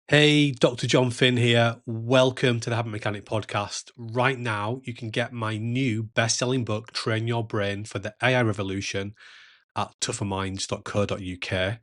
Hey, Dr. Jon Finn here. Welcome to the Habit Mechanic podcast. Right now, you can get my new best-selling book, Train Your Brain for the AI Revolution, at tougherminds.co.uk.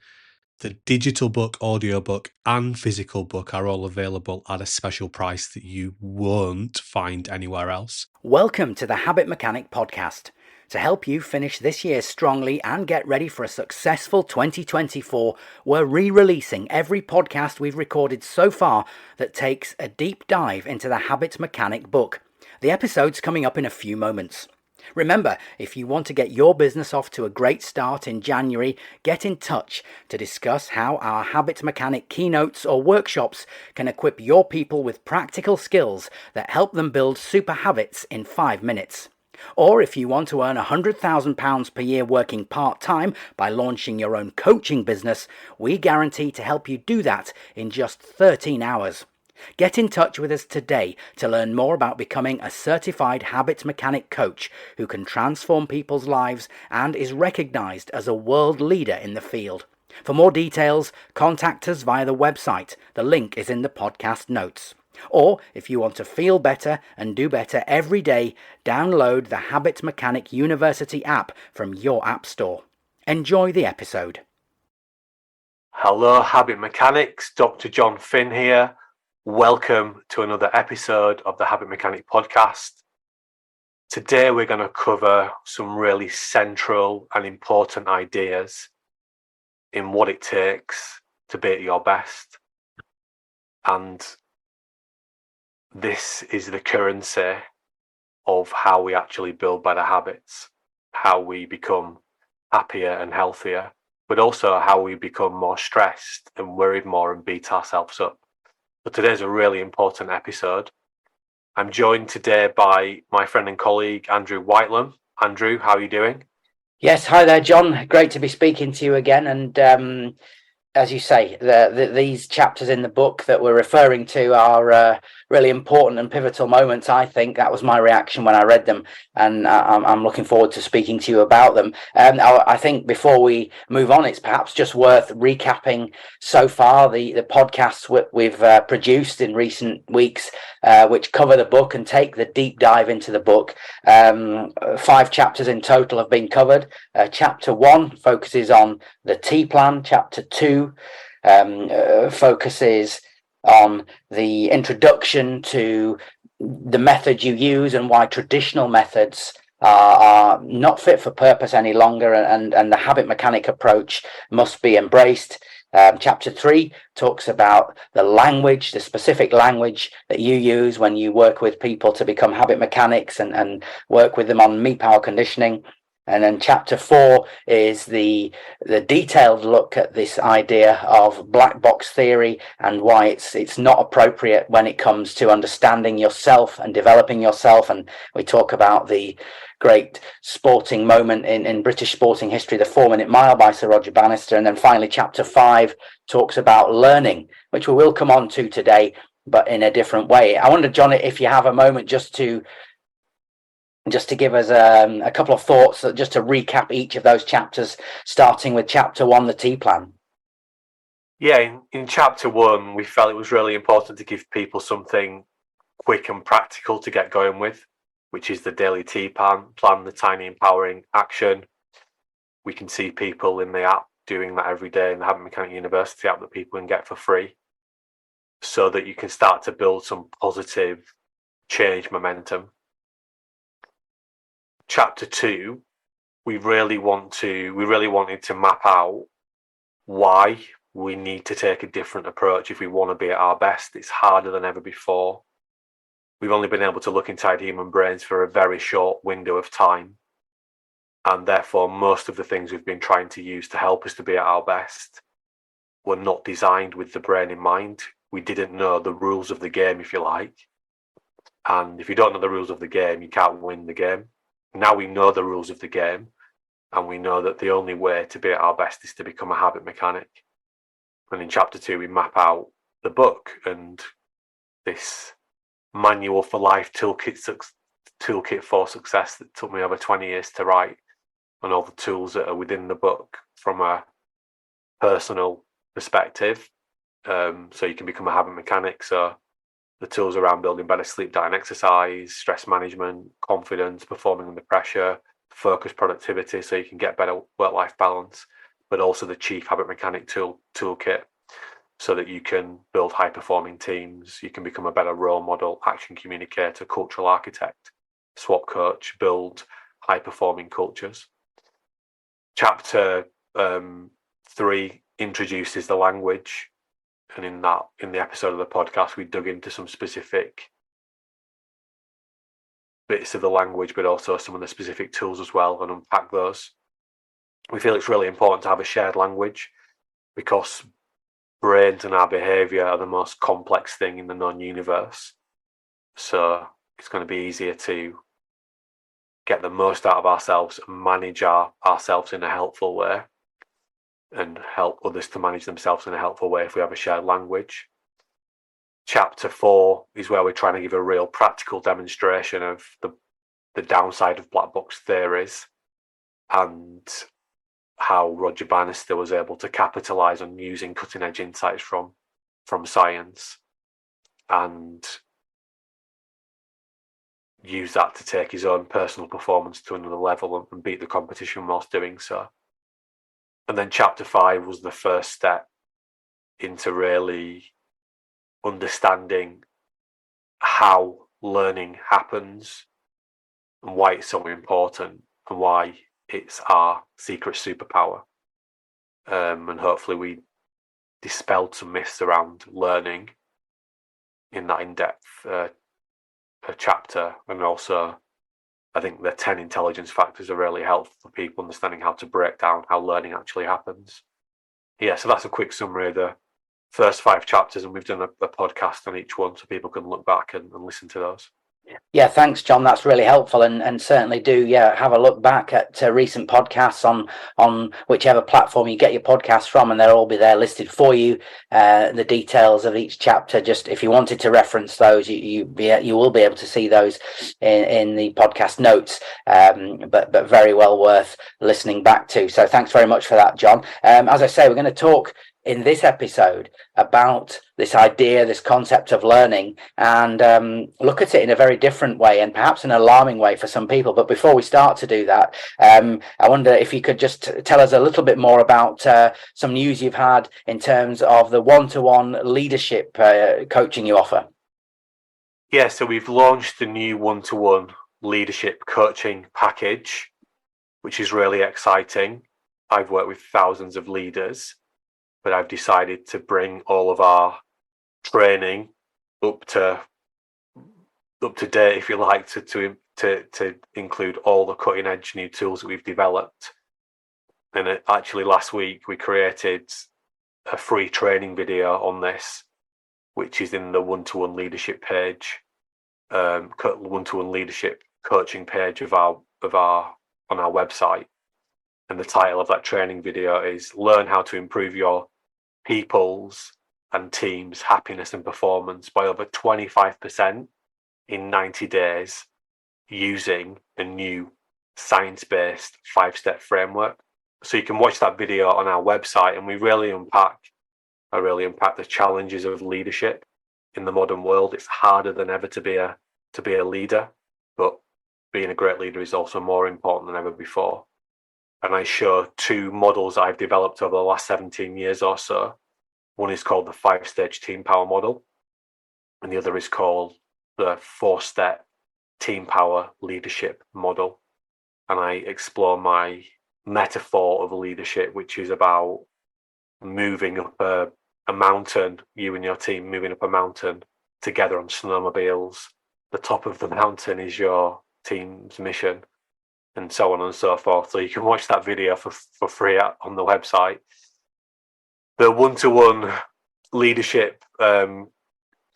The digital book, audiobook, and physical book are all available at a special price that you won't find anywhere else. Welcome to the Habit Mechanic podcast. To help you finish this year strongly and get ready for a successful 2024, we're re-releasing every podcast we've recorded so far that takes a deep dive into the Habit Mechanic book. The episode's coming up in a few moments. Remember, if you want to get your business off to a great start in January, get in touch to discuss how our Habit Mechanic keynotes or workshops can equip your people with practical skills that help them build super habits in 5 minutes. Or if you want to earn £100,000 per year working part-time by launching your own coaching business, we guarantee to help you do that in just 13 hours. Get in touch with us today to learn more about becoming a certified habit mechanic coach who can transform people's lives and is recognized as a world leader in the field. For more details, contact us via the website. The link is in the podcast notes. Or, if you want to feel better and do better every day, download the Habit Mechanic University app from your app store. Enjoy the episode. Hello, Habit Mechanics. Dr. Jon Finn here. Welcome to another episode of the Habit Mechanic podcast. Today we're going to cover some really central and important ideas in what it takes to be at your best. And this is the currency of how we actually build better habits, how we become happier and healthier, but also how we become more stressed and worried more and beat ourselves up. But today's a really important episode. I'm joined today by my friend and colleague, Andrew Whitelam. Andrew, how are you doing? Yes, hi there, John. Great to be speaking to you again. And as you say, these chapters in the book that we're referring to are really important and pivotal moments. I think that was my reaction when I read them, and I'm looking forward to speaking to you about them. I think before we move on, it's perhaps just worth recapping so far the podcasts we've produced in recent weeks, which cover the book and take the deep dive into the book. 5 chapters in total have been covered. Chapter 1 focuses on the T plan. Chapter 2 focuses on the introduction to the method you use and why traditional methods are not fit for purpose any longer, and the habit mechanic approach must be embraced. Chapter 3 talks about the language, the specific language that you use when you work with people to become habit mechanics and work with them on me power conditioning. And then chapter 4 is the detailed look at this idea of black box theory and why it's not appropriate when it comes to understanding yourself and developing yourself. And we talk about the great sporting moment in British sporting history, the 4-minute mile by Sir Roger Bannister. And then finally, chapter 5 talks about learning, which we will come on to today, but in a different way. I wonder, John, if you have a moment just to give us a couple of thoughts, just to recap each of those chapters, starting with chapter 1, the T plan. Yeah, in chapter 1, we felt it was really important to give people something quick and practical to get going with, which is the daily T plan, the tiny empowering action. We can see people in the app doing that every day in the Habit Mechanic University app that people can get for free, so that you can start to build some positive change momentum. Chapter 2, we really wanted to map out why we need to take a different approach if we want to be at our best. It's harder than ever before. We've only been able to look inside human brains for a very short window of time, and therefore most of the things we've been trying to use to help us to be at our best were not designed with the brain in mind. We didn't know the rules of the game, if you like, and if you don't know the rules of the game, you can't win the game. Now we know the rules of the game, and we know that the only way to be at our best is to become a habit mechanic. And in chapter 2, we map out the book and this manual for life toolkit for success that took me over 20 years to write, and all the tools that are within the book from a personal perspective So you can become a habit mechanic. So the tools around building better sleep, diet, and exercise, stress management, confidence, performing under pressure, focus, productivity, so you can get better work-life balance, but also the chief habit mechanic toolkit, so that you can build high-performing teams, you can become a better role model, action communicator, cultural architect, swap coach, build high-performing cultures. Chapter 3 introduces the language, and in the episode of the podcast, we dug into some specific bits of the language, but also some of the specific tools as well, and unpack those. We feel it's really important to have a shared language, because brains and our behavior are the most complex thing in the known universe. So it's going to be easier to get the most out of ourselves and manage ourselves in a helpful way, and help others to manage themselves in a helpful way if we have a shared language. Chapter 4 is where we're trying to give a real practical demonstration of the downside of black box theories, and how Roger Bannister was able to capitalize on using cutting edge insights from science and use that to take his own personal performance to another level and beat the competition whilst doing so. And then chapter 5 was the first step into really understanding how learning happens and why it's so important and why it's our secret superpower. And hopefully we dispelled some myths around learning in that in-depth chapter. And also, I think the 10 intelligence factors are really helpful for people understanding how to break down how learning actually happens. Yeah, so that's a quick summary of the first 5 chapters, and we've done a podcast on each one so people can look back and listen to those. Yeah, thanks, John. That's really helpful, and certainly do have a look back at recent podcasts on whichever platform you get your podcasts from, and they'll all be there listed for you. The details of each chapter, just if you wanted to reference those, you will be able to see those in the podcast notes. But very well worth listening back to. So thanks very much for that, John. As I say, we're going to talk in this episode about this idea, this concept of learning, and look at it in a very different way, and perhaps an alarming way for some people. But before we start to do that, I wonder if you could just tell us a little bit more about some news you've had in terms of the one-to-one leadership coaching you offer. Yeah, so we've launched the new one-to-one leadership coaching package, which is really exciting. I've worked with thousands of leaders, but I've decided to bring all of our training up to date, if you like, to include all the cutting edge new tools that we've developed. And actually last week we created a free training video on this, which is in the one-to-one leadership page, one-to-one leadership coaching page on our website. And the title of that training video is "Learn how to improve your people's and teams' happiness and performance by over 25% in 90 days using a new science-based 5-step framework." So you can watch that video on our website, and I really unpack the challenges of leadership in the modern world. It's harder than ever to be a leader, but being a great leader is also more important than ever before. And I show 2 models I've developed over the last 17 years or so. One is called the 5-stage team power model, and the other is called the 4-step team power leadership model. And I explore my metaphor of leadership, which is about moving up a mountain, you and your team moving up a mountain together on snowmobiles. The top of the mountain is your team's mission, and so on and so forth. So you can watch that video for free on the website. The one-to-one leadership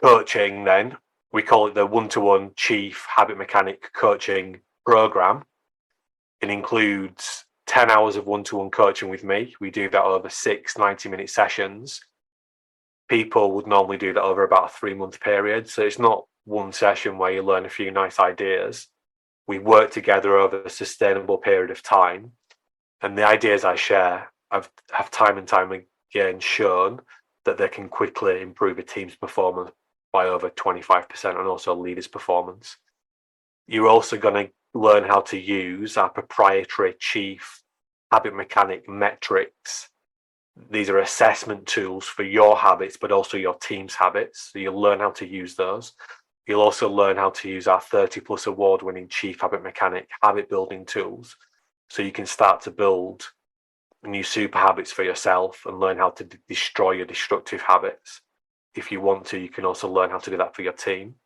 coaching, then, we call it the one-to-one chief habit mechanic coaching program. It includes 10 hours of one-to-one coaching with me. We do that over 6 90-minute sessions. People would normally do that over about a 3-month period. So it's not one session where you learn a few nice ideas. We work together over a sustainable period of time. And the ideas I share have time and time again shown that they can quickly improve a team's performance by over 25% and also leaders' performance. You're also going to learn how to use our proprietary chief habit mechanic metrics. These are assessment tools for your habits, but also your team's habits. So you'll learn how to use those. You'll also learn how to use our 30+ award-winning chief habit mechanic habit building tools. So you can start to build new super habits for yourself and learn how to destroy your destructive habits. If you want to, you can also learn how to do that for your team.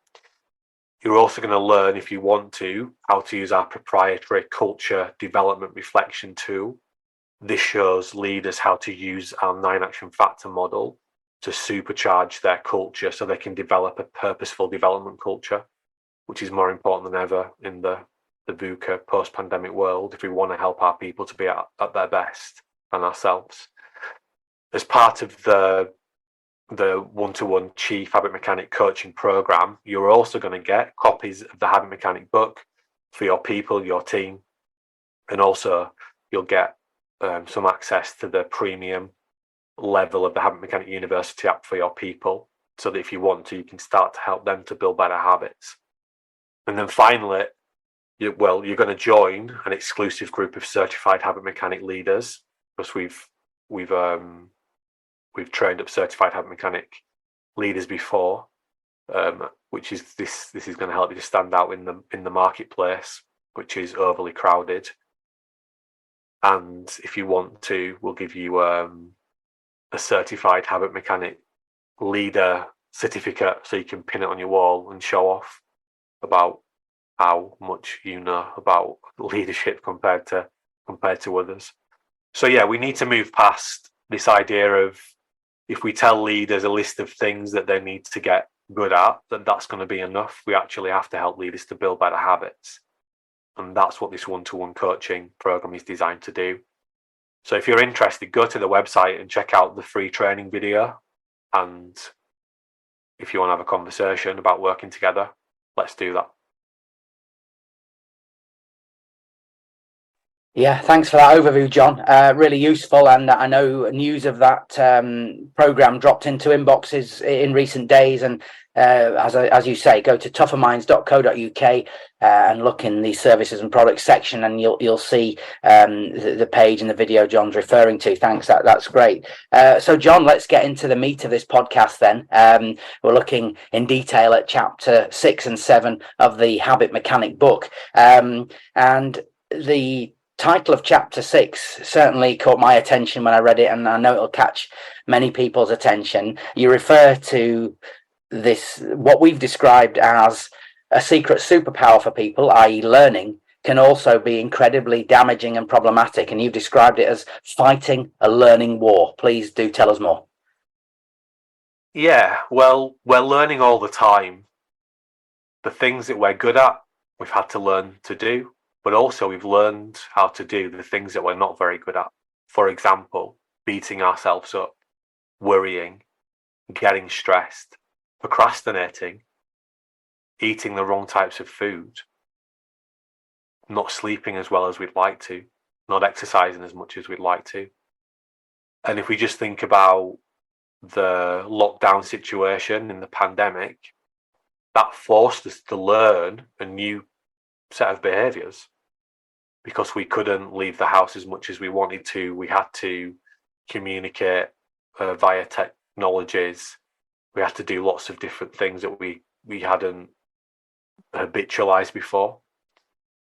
You're also going to learn, if you want to, how to use our proprietary culture development reflection tool. This shows leaders how to use our 9 action factor model to supercharge their culture so they can develop a purposeful development culture, which is more important than ever in the VUCA post-pandemic world if we want to help our people to be at their best and ourselves. As part of the one-to-one chief habit mechanic coaching program, you're also going to get copies of the habit mechanic book for your people, your team, and also you'll get some access to the premium level of the Habit Mechanic University app for your people, so that if you want to, you can start to help them to build better habits. And then finally, you're going to join an exclusive group of certified habit mechanic leaders, because we've trained up certified habit mechanic leaders before, which is this is going to help you to stand out in the marketplace, which is overly crowded. And if you want to, we'll give you a certified habit mechanic leader certificate, so you can pin it on your wall and show off about how much you know about leadership compared to others. So yeah, we need to move past this idea of, if we tell leaders a list of things that they need to get good at, that's going to be enough. We actually have to help leaders to build better habits. And that's what this one-to-one coaching program is designed to do. So if you're interested, go to the website and check out the free training video. And if you want to have a conversation about working together, let's do that. Yeah, thanks for that overview, John. Really useful, and I know news of that program dropped into inboxes in recent days. And as you say, go to tougherminds.co.uk and look in the services and products section, and you'll see the page and the video John's referring to. Thanks, that's great. So, John, let's get into the meat of this podcast then. We're looking in detail at chapter 6 and 7 of the Habit Mechanic book, and the title of chapter 6 certainly caught my attention when I read it, and I know it'll catch many people's attention. You refer to this, what we've described as a secret superpower for people, i.e. learning, can also be incredibly damaging and problematic, and you've described it as fighting a learning war. Please do tell us more. Yeah, well, we're learning all the time. The things that we're good at, we've had to learn to do. But also we've learned how to do the things that we're not very good at. For example, beating ourselves up, worrying, getting stressed, procrastinating, eating the wrong types of food, not sleeping as well as we'd like to, not exercising as much as we'd like to. And if we just think about the lockdown situation in the pandemic, that forced us to learn a new set of behaviours, because we couldn't leave the house as much as we wanted to. We had to communicate via technologies. We had to do lots of different things that we hadn't habitualized before.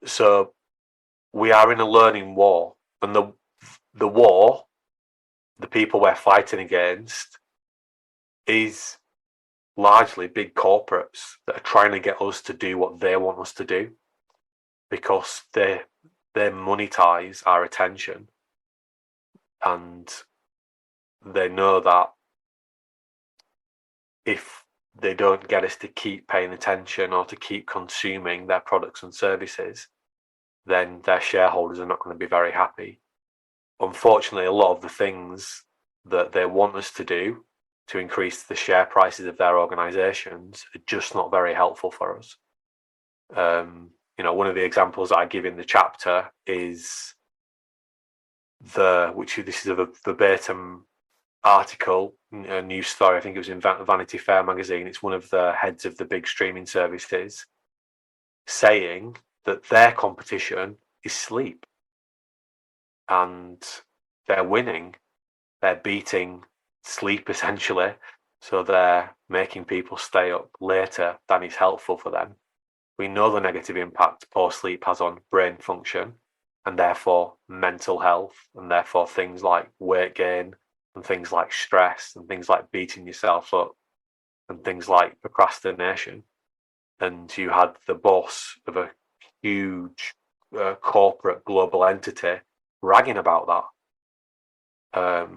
So we are in a learning war, and the war, the people we're fighting against, is largely big corporates that are trying to get us to do what they want us to do, because they monetize our attention, and they know that if they don't get us to keep paying attention or to keep consuming their products and services, then their shareholders are not going to be very happy. Unfortunately, a lot of the things that they want us to do to increase the share prices of their organizations are just not very helpful for us. One of the examples that I give in the chapter is this is a verbatim article a news story. I think it was in Vanity Fair magazine. It's one of the heads of the big streaming services saying that their competition is sleep, and they're winning. They're beating sleep essentially. So they're making people stay up later than is helpful for them. We know the negative impact poor sleep has on brain function, and therefore mental health, and therefore things like weight gain, and things like stress, and things like beating yourself up, and things like procrastination. And you had the boss of a huge corporate global entity ragging about that.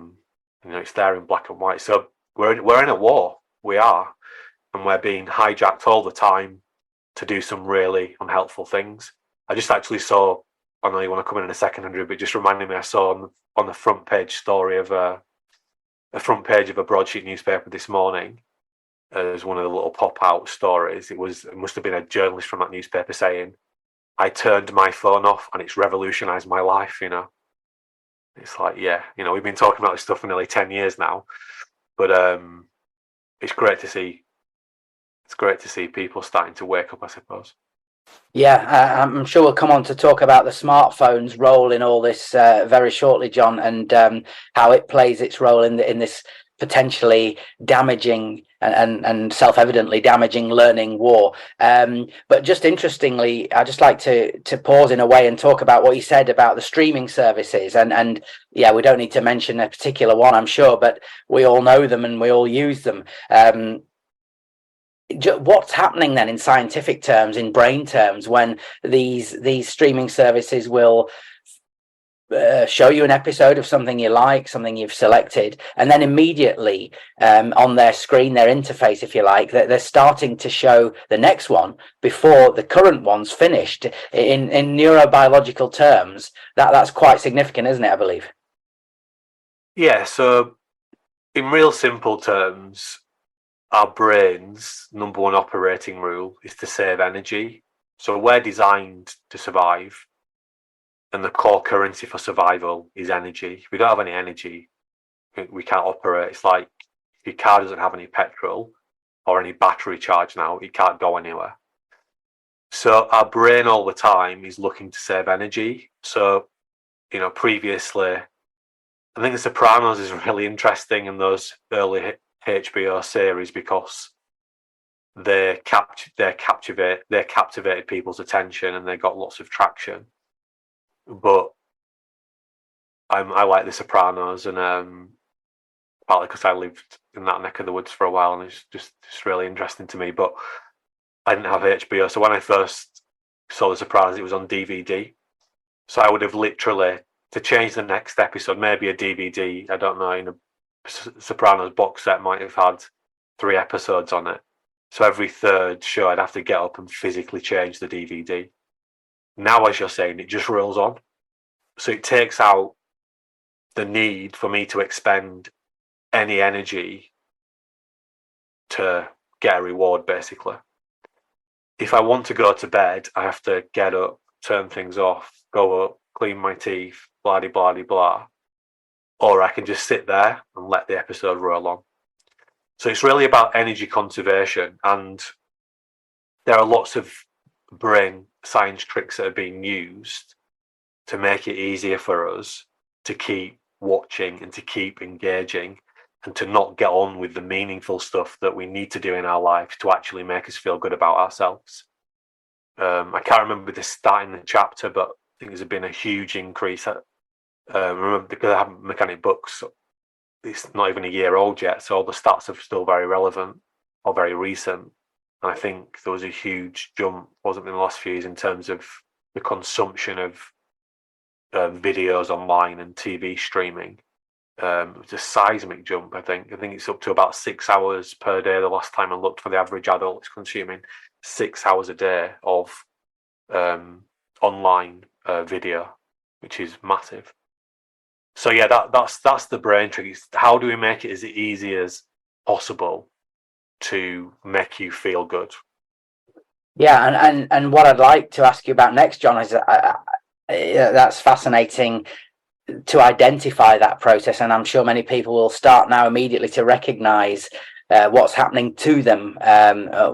It's there in black and white. So we're in a war. We are, and we're being hijacked all the time to do some really unhelpful things. I just actually saw. I know you want to come in a second, Andrew, but just reminded me. I saw on the front page story of a front page of a broadsheet newspaper this morning as one of the little pop-out stories. It must have been a journalist from that newspaper saying, "I turned my phone off and it's revolutionized my life." It's like, yeah, we've been talking about this stuff for nearly 10 years now, but it's great to see. It's great to see people starting to wake up, I suppose. Yeah, I'm sure we'll come on to talk about the smartphone's role in all this very shortly, John, and how it plays its role in this potentially damaging and self-evidently damaging learning war. But just interestingly, I'd just like to pause in a way and talk about what you said about the streaming services. And yeah, we don't need to mention a particular one, I'm sure, but we all know them and we all use them. What's happening then in scientific terms, in brain terms, when these streaming services will show you an episode of something you like, something you've selected, and then immediately on their screen, their interface, if you like, they're starting to show the next one before the current one's finished. In neurobiological terms, that's quite significant, isn't it, I believe? Yeah, so in real simple terms, our brain's number one operating rule is to save energy. So we're designed to survive, and the core currency for survival is energy. If we don't have any energy, we can't operate. It's like if your car doesn't have any petrol or any battery charge now, it can't go anywhere. So our brain all the time is looking to save energy. So, previously, I think The Sopranos is really interesting in those early HBO series because they captivated people's attention and they got lots of traction. But I like The Sopranos, and partly because I lived in that neck of the woods for a while, and it's just really interesting to me. But I didn't have HBO, so when I first saw The Sopranos, it was on DVD. So I would have literally, to change the next episode, maybe a DVD, I don't know, Sopranos box set might have had 3 episodes on it. So every third show I'd have to get up and physically change the DVD. Now, as you're saying, it just rolls on. So it takes out the need for me to expend any energy to get a reward, basically. If I want to go to bed, I have to get up, turn things off, go up, clean my teeth, blah, blah, blah, blah. Or I can just sit there and let the episode roll on. So it's really about energy conservation, and there are lots of brain science tricks that are being used to make it easier for us to keep watching and to keep engaging and to not get on with the meaningful stuff that we need to do in our lives to actually make us feel good about ourselves. I can't remember the stat in the chapter, but I think there's been a huge increase. Remember, because I have mechanic books, it's not even a year old yet, so all the stats are still very relevant or very recent. And I think there was a huge jump, wasn't in the last few years, in terms of the consumption of videos online and TV streaming. It was a seismic jump, I think. I think it's up to about 6 hours per day. The last time I looked, for the average adult, is consuming 6 hours a day of online video, which is massive. So yeah, that's the brain trick. It's how do we make it as easy as possible to make you feel good? Yeah, and what I'd like to ask you about next, John, is that's fascinating. to identify that process, and I'm sure many people will start now immediately to recognize what's happening to them,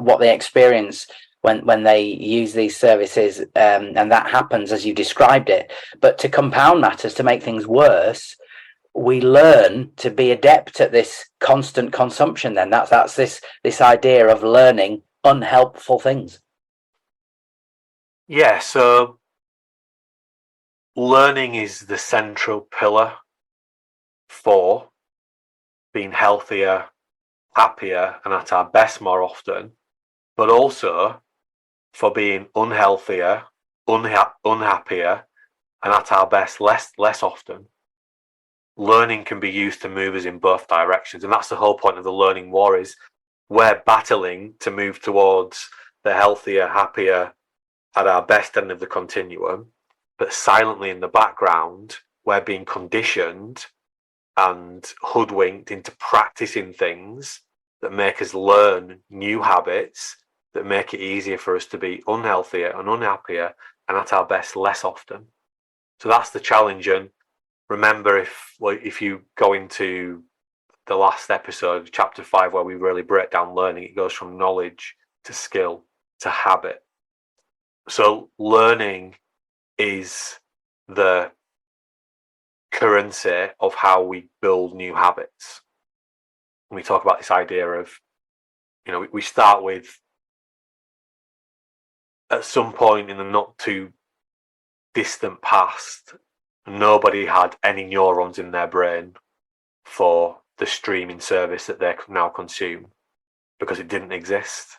what they experience when they use these services, and that happens as you described it. But to compound matters, to make things worse, we learn to be adept at this constant consumption. Then that's this idea of learning unhelpful things. Yeah, so learning is the central pillar for being healthier, happier, and at our best more often, but also for being unhealthier, unhappier, and at our best less often. Learning can be used to move us in both directions, and that's the whole point of the learning war. Is we're battling to move towards the healthier, happier, at our best end of the continuum, but silently in the background we're being conditioned and hoodwinked into practicing things that make us learn new habits that make it easier for us to be unhealthier and unhappier and at our best less often. So that's the challenge. And remember, if you go into the last episode, chapter 5, where we really break down learning, it goes from knowledge to skill to habit. So learning is the currency of how we build new habits. When we talk about this idea of, we start with, at some point in the not too distant past, nobody had any neurons in their brain for the streaming service that they now consume because it didn't exist.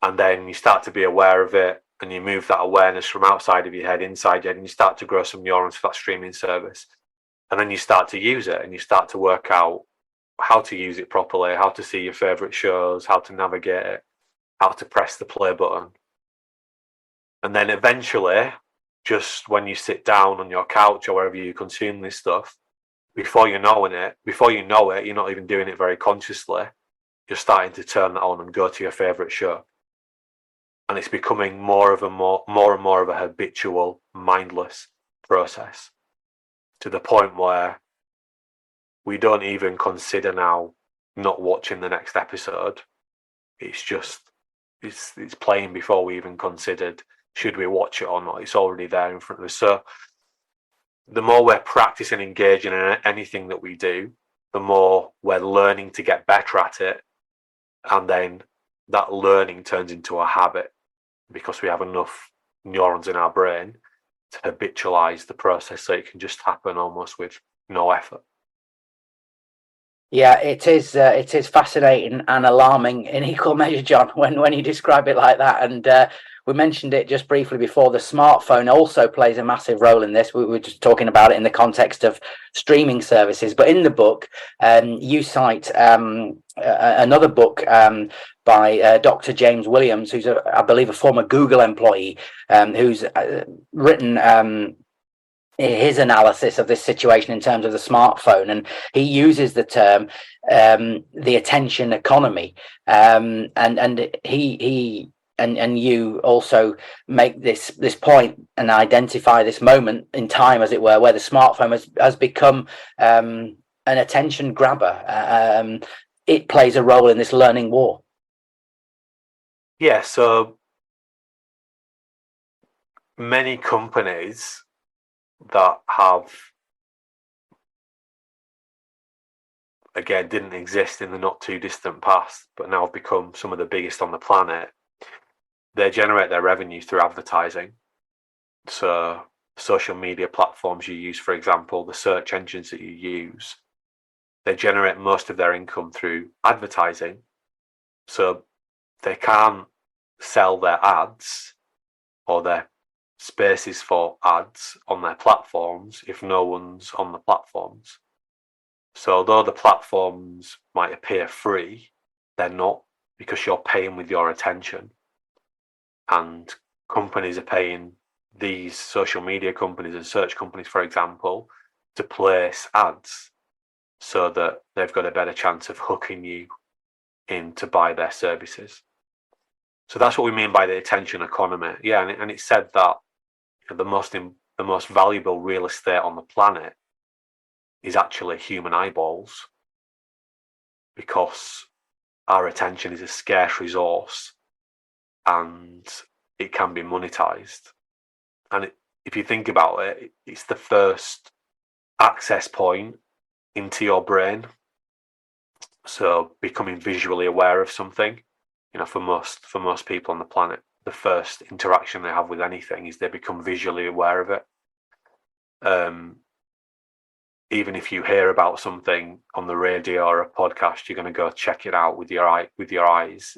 And then you start to be aware of it, and you move that awareness from outside of your head inside your head, and you start to grow some neurons for that streaming service. And then you start to use it, and you start to work out how to use it properly, how to see your favorite shows, how to navigate it, how to press the play button. And then eventually, just when you sit down on your couch or wherever you consume this stuff, before you know it, you're not even doing it very consciously. You're starting to turn that on and go to your favorite show. And it's becoming more and more of a habitual, mindless process, to the point where we don't even consider now not watching the next episode. It's playing before we even considered should we watch it or not. It's already there in front of us. So the more we're practicing engaging in anything that we do, the more we're learning to get better at it, and then that learning turns into a habit because we have enough neurons in our brain to habitualize the process, so it can just happen almost with no effort. Yeah, it is fascinating and alarming in equal measure, John, when you describe it like that. And we mentioned it just briefly before. The smartphone also plays a massive role in this. We were just talking about it in the context of streaming services. But in the book, you cite another book by Dr. James Williams, who's, I believe, a former Google employee, who's written his analysis of this situation in terms of the smartphone, and he uses the term the attention economy, and you also make this point and identify this moment in time, as it were, where the smartphone has become an attention grabber. It plays a role in this learning war. Yeah, so many companies that didn't exist in the not too distant past, but now have become some of the biggest on the planet, they generate their revenue through advertising. So social media platforms you use, for example, the search engines that you use, they generate most of their income through advertising. So they can't sell their ads or their spaces for ads on their platforms if no one's on the platforms. So although the platforms might appear free, they're not, because you're paying with your attention. And companies are paying these social media companies and search companies, for example, to place ads so that they've got a better chance of hooking you in to buy their services. So that's what we mean by the attention economy. Yeah, and it's said that the most the most valuable real estate on the planet is actually human eyeballs, because our attention is a scarce resource and it can be monetized. And if you think about it, it's the first access point into your brain. So becoming visually aware of something, for most people on the planet, the first interaction they have with anything is they become visually aware of it. Even if you hear about something on the radio or a podcast, you're going to go check it out with your eyes.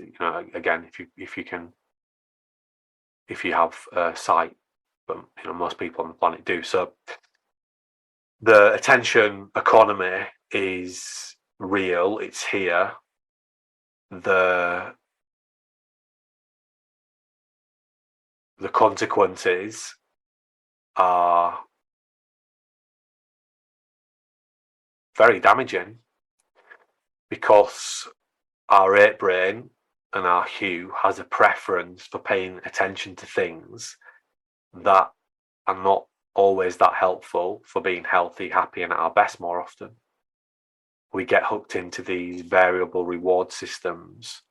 Again, if you have sight, but most people on the planet do. So the attention economy is real. It's here. The consequences are very damaging, because our ape brain and our hue has a preference for paying attention to things that are not always that helpful for being healthy, happy, and at our best more often. We get hooked into these variable reward systems,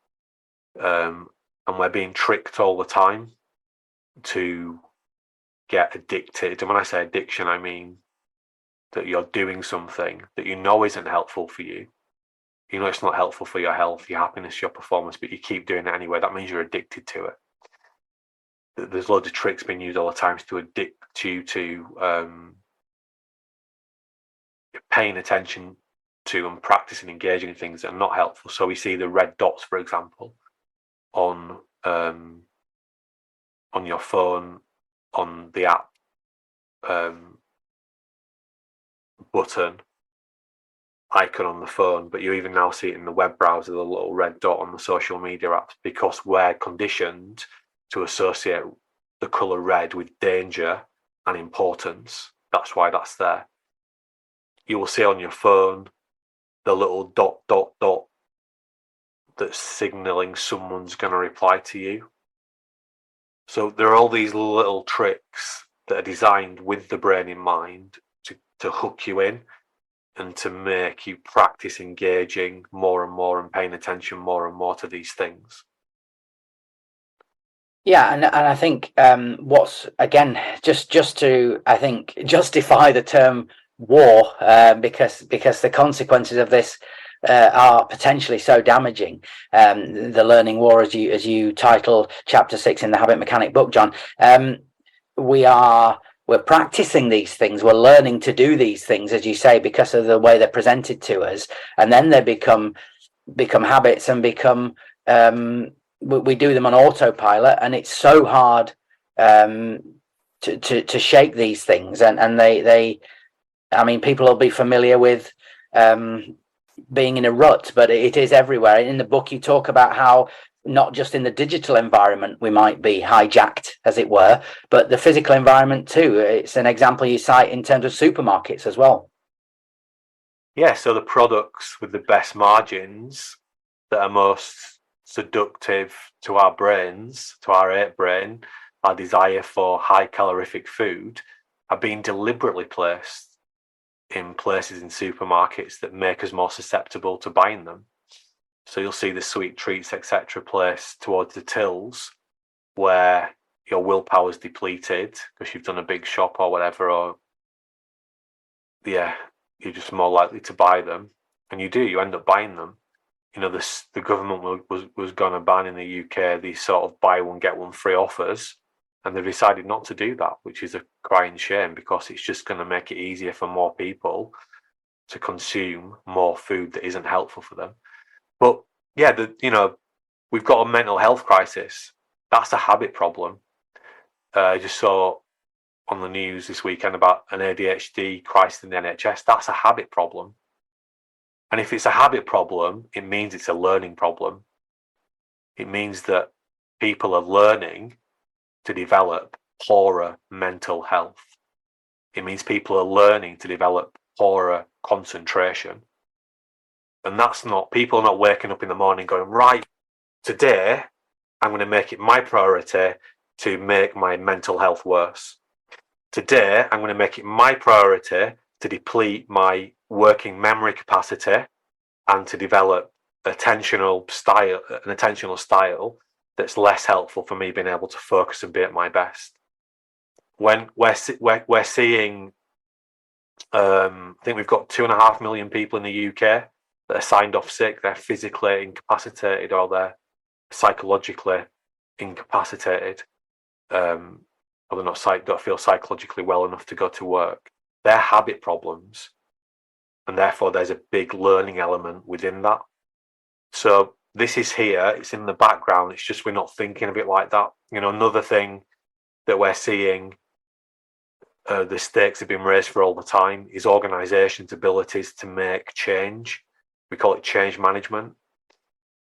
and we're being tricked all the time to get addicted. And when I say addiction, I mean that you're doing something that isn't helpful for you. It's not helpful for your health, your happiness, your performance, but you keep doing it anyway. That means you're addicted to it. There's loads of tricks being used all the time to addict you to paying attention to and practicing engaging in things that are not helpful. So we see the red dots, for example, on your phone, on the app button icon on the phone, but you even now see it in the web browser, the little red dot on the social media apps, because we're conditioned to associate the colour red with danger and importance. That's why that's there. You will see on your phone the little dot dot dot that's signalling someone's going to reply to you. So there are all these little tricks that are designed with the brain in mind to hook you in and to make you practice engaging more and more and paying attention more and more to these things. Yeah, and I think what's, again, just to, I think, justify the term war, because the consequences of this are potentially so damaging. The learning war, as you title chapter 6 in the Habit Mechanic book, John. We're practicing these things. We're learning to do these things, as you say, because of the way they're presented to us, and then they become habits and become. We do them on autopilot, and it's so hard to shake these things. And they, I mean, people will be familiar with being in a rut, but it is everywhere. In the book, you talk about how not just in the digital environment we might be hijacked, as it were, but the physical environment too. It's an example you cite in terms of supermarkets as well. Yeah, so the products with the best margins that are most seductive to our brains, to our ape brain, our desire for high calorific food, are being deliberately placed in places in supermarkets that make us more susceptible to buying them. So you'll see the sweet treats, etc., placed towards the tills where your willpower is depleted because you've done a big shop or whatever, or you're just more likely to buy them, and you end up buying them. The government was going to ban in the UK these sort of buy one get one free offers, and they've decided not to do that, which is a crying shame, because it's just going to make it easier for more people to consume more food that isn't helpful for them. But yeah, we've got a mental health crisis. That's a habit problem. I just saw on the news this weekend about an ADHD crisis in the NHS. That's a habit problem. And if it's a habit problem, it means it's a learning problem. It means that people are learning to develop poorer mental health. It means people are learning to develop poorer concentration. And people are not waking up in the morning going, right, today I'm going to make it my priority to make my mental health worse. Today, I'm going to make it my priority to deplete my working memory capacity and to develop an attentional style that's less helpful for me being able to focus and be at my best. When we're seeing, I think we've got 2.5 million people in the UK that are signed off sick. They're physically incapacitated or they're psychologically incapacitated. Or don't feel psychologically well enough to go to work. They're habit problems, and therefore there's a big learning element within that. So this is here, it's in the background, it's just we're not thinking of it like that. Another thing that we're seeing, the stakes have been raised for all the time, is organisations' abilities to make change. We call it change management.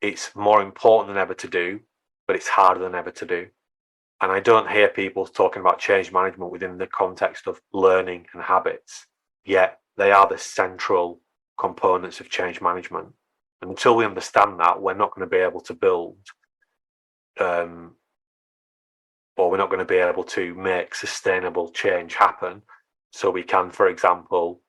It's more important than ever to do, but it's harder than ever to do. And I don't hear people talking about change management within the context of learning and habits, yet they are the central components of change management. And until we understand that, we're not going to be able to build, or we're not going to be able to make sustainable change happen. So we can, for example,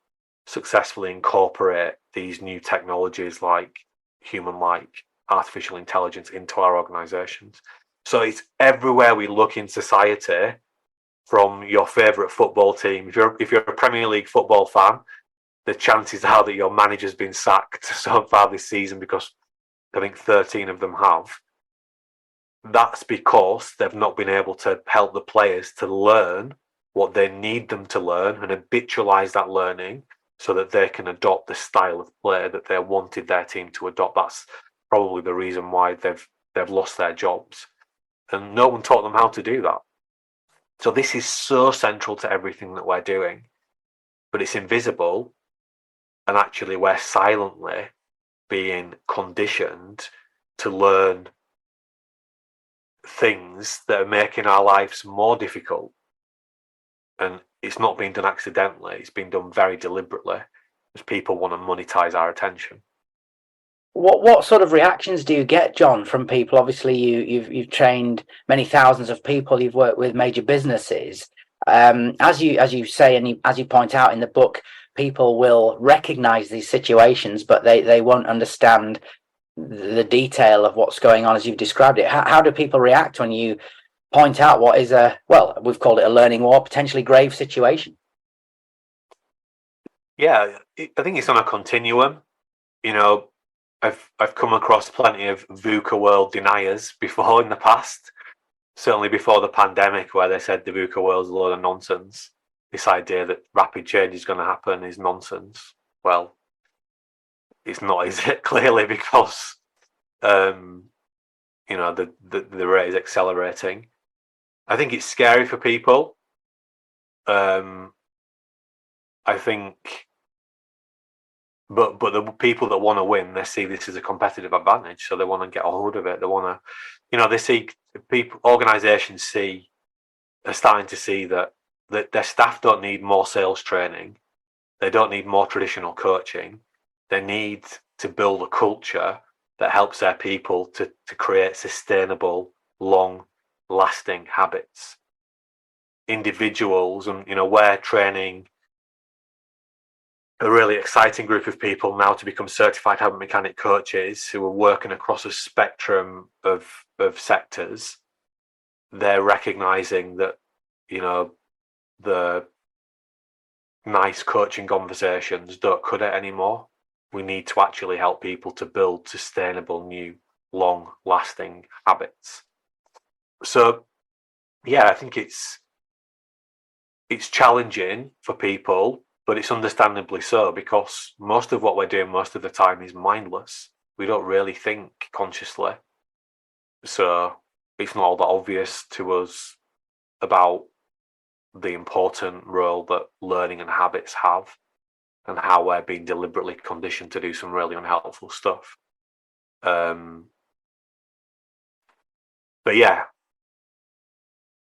successfully incorporate these new technologies like human-like artificial intelligence into our organisations. So it's everywhere we look in society, from your favourite football team. If you're a Premier League football fan, the chances are that your manager's been sacked so far this season, because I think 13 of them have. That's because they've not been able to help the players to learn what they need them to learn and habitualise that learning so that they can adopt the style of play that they wanted their team to adopt. That's probably the reason why they've lost their jobs. And no one taught them how to do that. So this is so central to everything that we're doing, but it's invisible. And actually, we're silently being conditioned to learn things that are making our lives more difficult. And it's not being done accidentally. It's being done very deliberately, because people want to monetize our attention. What sort of reactions do you get, Jon, from people? Obviously, you've trained many thousands of people. You've worked with major businesses. As you say, and as you point out in the book, people will recognise these situations, but they won't understand the detail of what's going on as you've described it. How do people react when you point out what is we've called it a learning or potentially grave situation? Yeah, I think it's on a continuum. I've come across plenty of VUCA world deniers before in the past, certainly before the pandemic, where they said the VUCA world's a load of nonsense. This idea that rapid change is going to happen is nonsense. Well, it's not, is it? Clearly, because the rate is accelerating. I think it's scary for people. I think. But the people that want to win, they see this as a competitive advantage, so they want to get a hold of it. They want to, they see organisations are starting to see that their staff don't need more sales training, they don't need more traditional coaching. They need to build a culture that helps their people to create sustainable, long-lasting habits. Individuals, and we're training a really exciting group of people now to become certified habit mechanic coaches who are working across a spectrum of sectors. They're recognizing that, the nice coaching conversations don't cut it anymore. We need to actually help people to build sustainable, new, long-lasting habits. So, yeah, I think it's challenging for people, but it's understandably so, because most of what we're doing most of the time is mindless. We don't really think consciously. So it's not all that obvious to us about the important role that learning and habits have, and how we're being deliberately conditioned to do some really unhelpful stuff. But yeah,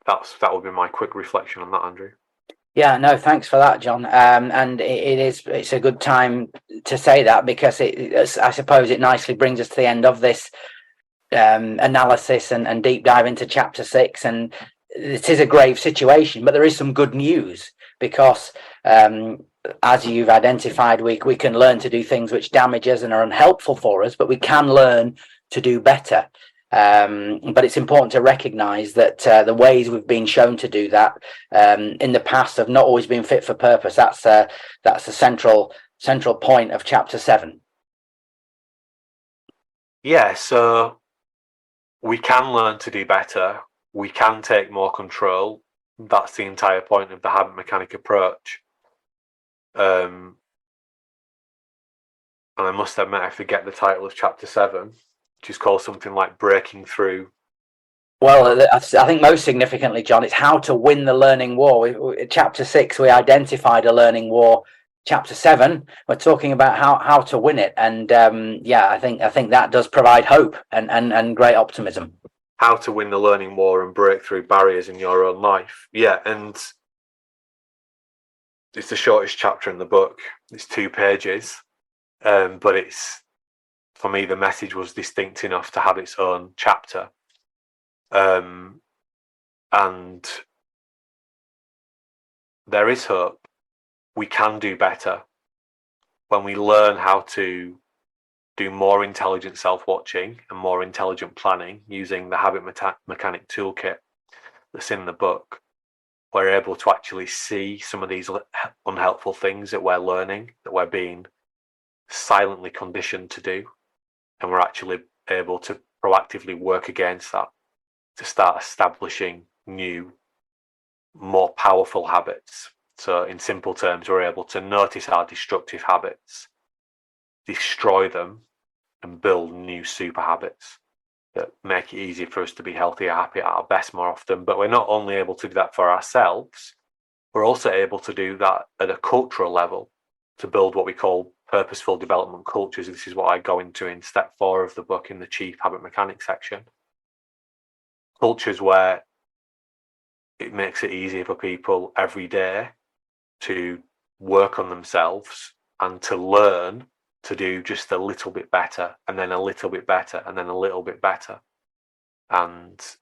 that would be my quick reflection on that, Andrew. Yeah, no, thanks for that, Jon. And it's a good time to say that, because I suppose it nicely brings us to the end of this analysis and deep dive into chapter 6. And it is a grave situation, but there is some good news because, as you've identified, we can learn to do things which damage us and are unhelpful for us, but we can learn to do better. But it's important to recognize that the ways we've been shown to do that in the past have not always been fit for purpose. That's the central point of chapter 7. Yeah, so we can learn to do better. We can take more control. That's the entire point of the habit mechanic approach. And I must admit, I forget the title of chapter 7, which is called something like Breaking Through. Well, I think most significantly, John, it's how to win the learning war. Chapter 6, we identified a learning war. Chapter 7, we're talking about how to win it. And I think that does provide hope and great optimism. How to win the learning war and break through barriers in your own life. Yeah, and it's the shortest chapter in the book. It's 2 pages, but it's, for me, the message was distinct enough to have its own chapter. And there is hope. We can do better when we learn how to do more intelligent self-watching and more intelligent planning using the habit mechanic toolkit that's in the book. We're able to actually see some of these unhelpful things that we're learning, that we're being silently conditioned to do, and we're actually able to proactively work against that to start establishing new, more powerful habits. So in simple terms, we're able to notice our destructive habits, destroy them, and build new super habits that make it easier for us to be healthier, happy, at our best more often. But we're not only able to do that for ourselves, we're also able to do that at a cultural level to build what we call purposeful development cultures. This is what I go into in step 4 of the book in the Chief Habit Mechanics section. Cultures where it makes it easier for people every day to work on themselves and to learn to do just a little bit better, and then a little bit better, and then a little bit better, and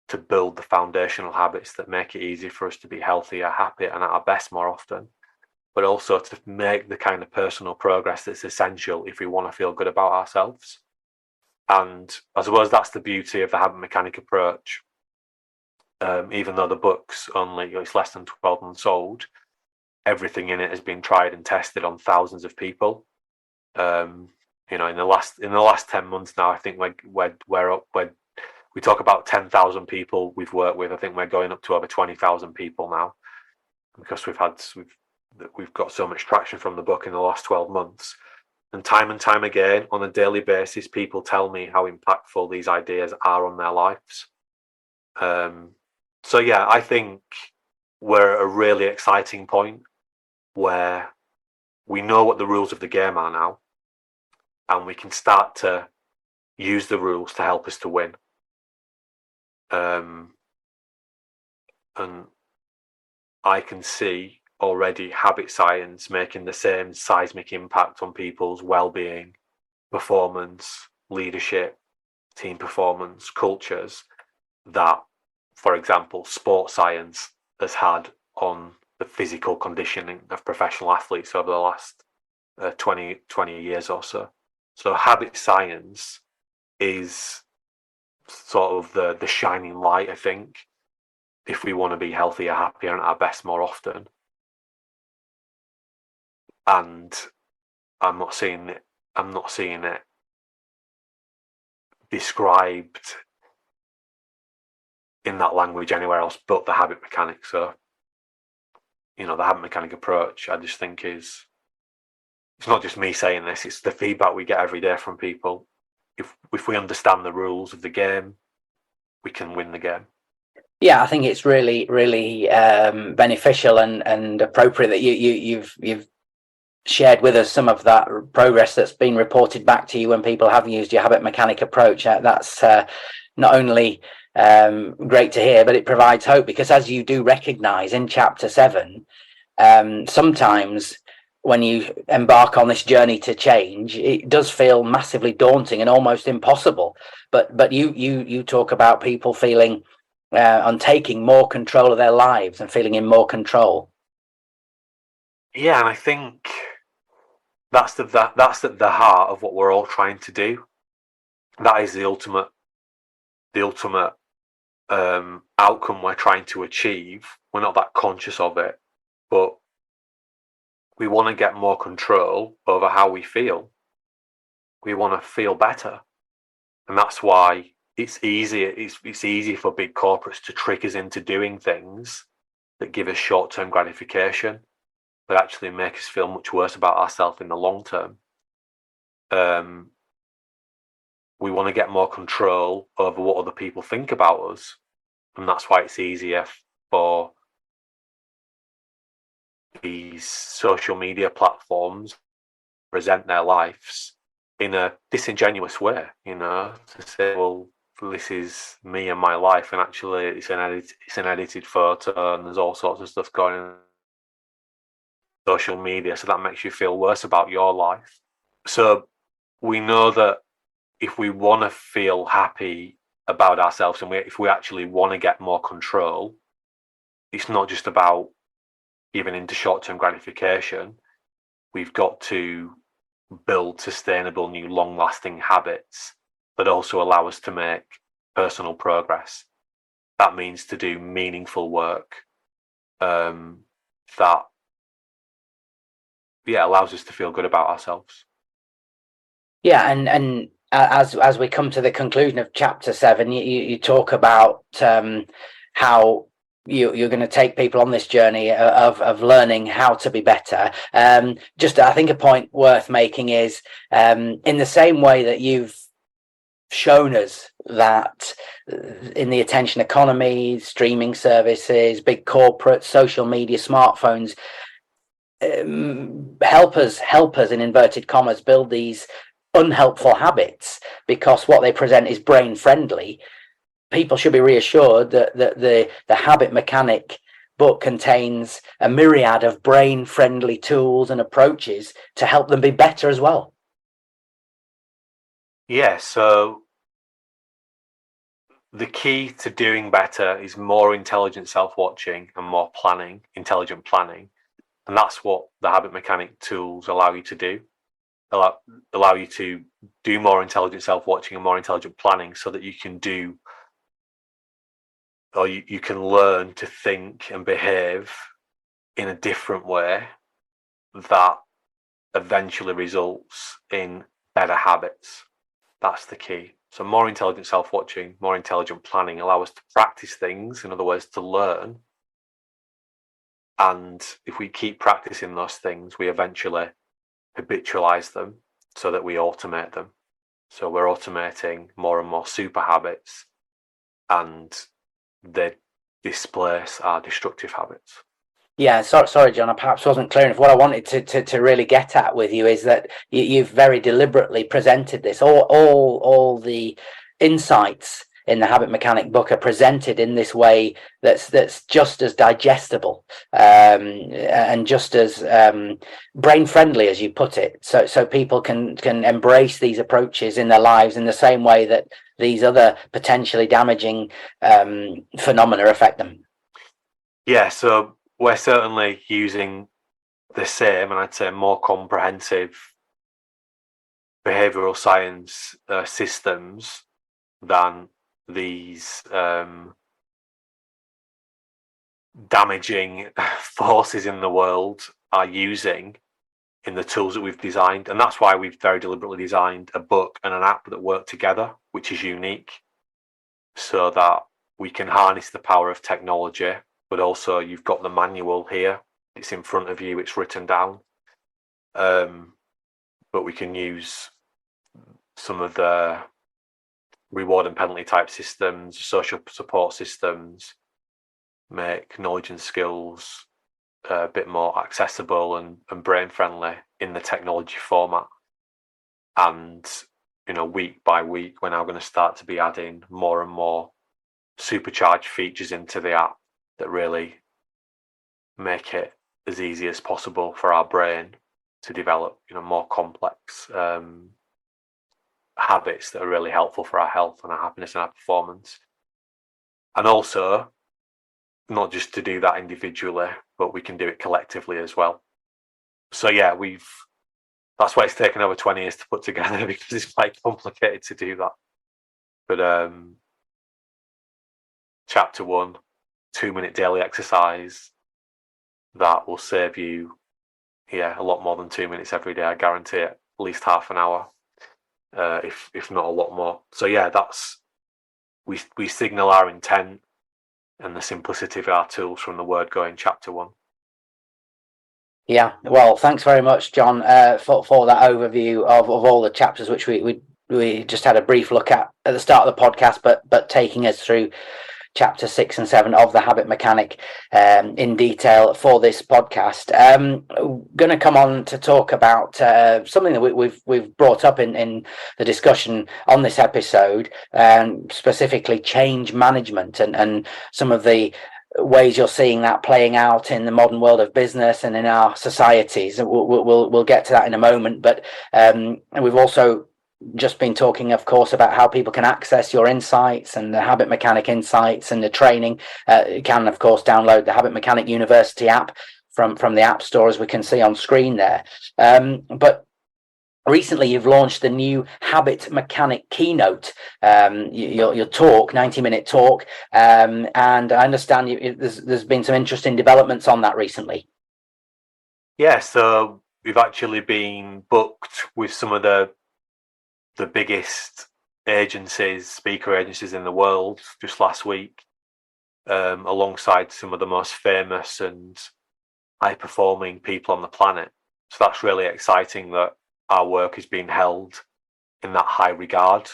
to build the foundational habits that make it easier for us to be healthier, happier, and at our best more often, but also to make the kind of personal progress that's essential if we want to feel good about ourselves. And I suppose that's the beauty of the habit mechanic approach. Even though the book's only, it's less than 12 months old, everything in it has been tried and tested on thousands of people. In the last 10 months now, I think we talk about 10,000 people we've worked with. I think we're going up to over 20,000 people now, because we've got so much traction from the book in the last 12 months. And time again, on a daily basis, people tell me how impactful these ideas are on their lives. So yeah, I think we're at a really exciting point where we know what the rules of the game are now, and we can start to use the rules to help us to win. And I can see already habit science making the same seismic impact on people's well-being, performance, leadership, team performance, cultures that, for example, sports science has had on the physical conditioning of professional athletes over the last 20 years or so. So habit science is sort of the shining light, I think, if we want to be healthier, happier, and at our best more often. And I'm not seeing it described in that language anywhere else but the habit mechanic. So, the habit mechanic approach, I just think it's not just me saying this, it's the feedback we get every day from people. If we understand the rules of the game, we can win the game. Yeah, I think it's really, really beneficial and appropriate that you've shared with us some of that progress that's been reported back to you when people have used your habit mechanic approach. That's not only great to hear, but it provides hope, because as you do recognize in chapter 7, sometimes when you embark on this journey to change, it does feel massively daunting and almost impossible. But you talk about people feeling on taking more control of their lives and feeling in more control. Yeah, and I think that's at the heart of what we're all trying to do. That is the ultimate outcome we're trying to achieve. We're not that conscious of it, but we want to get more control over how we feel. We want to feel better, and that's why it's easy. It's easy for big corporates to trick us into doing things that give us short-term gratification, but actually make us feel much worse about ourselves in the long term. We want to get more control over what other people think about us, and that's why it's easier for these social media platforms present their lives in a disingenuous way, to say, well, this is me and my life, and actually it's an edited photo, and there's all sorts of stuff going on social media, so that makes you feel worse about your life. So we know that if we want to feel happy about ourselves, and if we actually want to get more control, it's not just about giving into short-term gratification. We've got to build sustainable, new, long-lasting habits that also allow us to make personal progress. That means to do meaningful work that allows us to feel good about ourselves. Yeah, and as we come to the conclusion of chapter 7, you talk about how you're going to take people on this journey of learning how to be better. Just I think a point worth making is in the same way that you've shown us that in the attention economy, streaming services, big corporates, social media, smartphones, help us in inverted commas build these unhelpful habits, because what they present is brain friendly. People should be reassured that the Habit Mechanic book contains a myriad of brain friendly tools and approaches to help them be better as well. Yeah, so the key to doing better is more intelligent self-watching and more intelligent planning. And that's what the Habit Mechanic tools allow you to do. Allow you to do more intelligent self-watching and more intelligent planning, so that you can do, or you can learn to think and behave in a different way that eventually results in better habits. That's the key. So more intelligent self-watching, more intelligent planning allow us to practice things, in other words, to learn. And if we keep practicing those things, we eventually habitualize them so that we automate them. So we're automating more and more super habits, and they displace our destructive habits. Yeah, sorry, John, I perhaps wasn't clear enough. What I wanted to really get at with you is that you've very deliberately presented this. All the insights in the Habit Mechanic book are presented in this way that's just as digestible and just as brain friendly, as you put it. So people can embrace these approaches in their lives in the same way that these other potentially damaging phenomena affect them. Yeah, so we're certainly using the same, and I'd say more comprehensive, behavioral science systems than these damaging forces in the world are using in the tools that we've designed. And that's why we've very deliberately designed a book and an app that work together, which is unique, so that we can harness the power of technology, but also you've got the manual here. It's in front of you, it's written down. But we can use some of the reward and penalty type systems, social support systems, make knowledge and skills a bit more accessible and brain friendly in the technology format. And week by week, we're now going to start to be adding more and more supercharged features into the app that really make it as easy as possible for our brain to develop more complex habits that are really helpful for our health and our happiness and our performance. And also, not just to do that individually, but we can do it collectively as well. So yeah, that's why it's taken over 20 years to put together, because it's quite complicated to do that. But chapter 1, 2-minute daily exercise, that will save you, a lot more than 2 minutes every day. I guarantee it, at least half an hour, if not a lot more. So yeah, we signal our intent and the simplicity of our tools from the word go in chapter 1. Yeah, well, thanks very much, John, for that overview of all the chapters, which we just had a brief look at the start of the podcast, but taking us through chapter 6 and 7 of the Habit Mechanic in detail for this podcast. Going to come on to talk about something that we've brought up in the discussion on this episode, specifically change management and some of the ways you're seeing that playing out in the modern world of business and in our societies. We'll get to that in a moment, but we've also just been talking, of course, about how people can access your insights and the Habit Mechanic insights and the training. You can, of course, download the Habit Mechanic University app from the App Store, as we can see on screen there. But recently, you've launched the new Habit Mechanic keynote, your talk, 90-minute talk, and I understand there's been some interesting developments on that recently. Yeah, so we've actually been booked with some of the biggest speaker agencies in the world just last week, alongside some of the most famous and high-performing people on the planet. So that's really exciting that our work is being held in that high regard.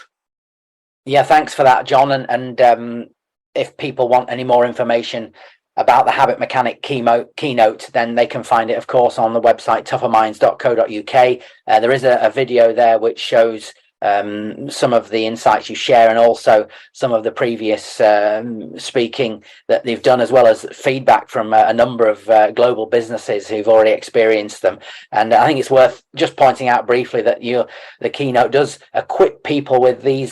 Yeah, thanks for that, John. And if people want any more information about the Habit Mechanic keynote, then they can find it, of course, on the website tougherminds.co.uk. There is a video there which shows some of the insights you share, and also some of the previous speaking that they've done, as well as feedback from a number of global businesses who've already experienced them. And I think it's worth just pointing out briefly that the keynote does equip people with the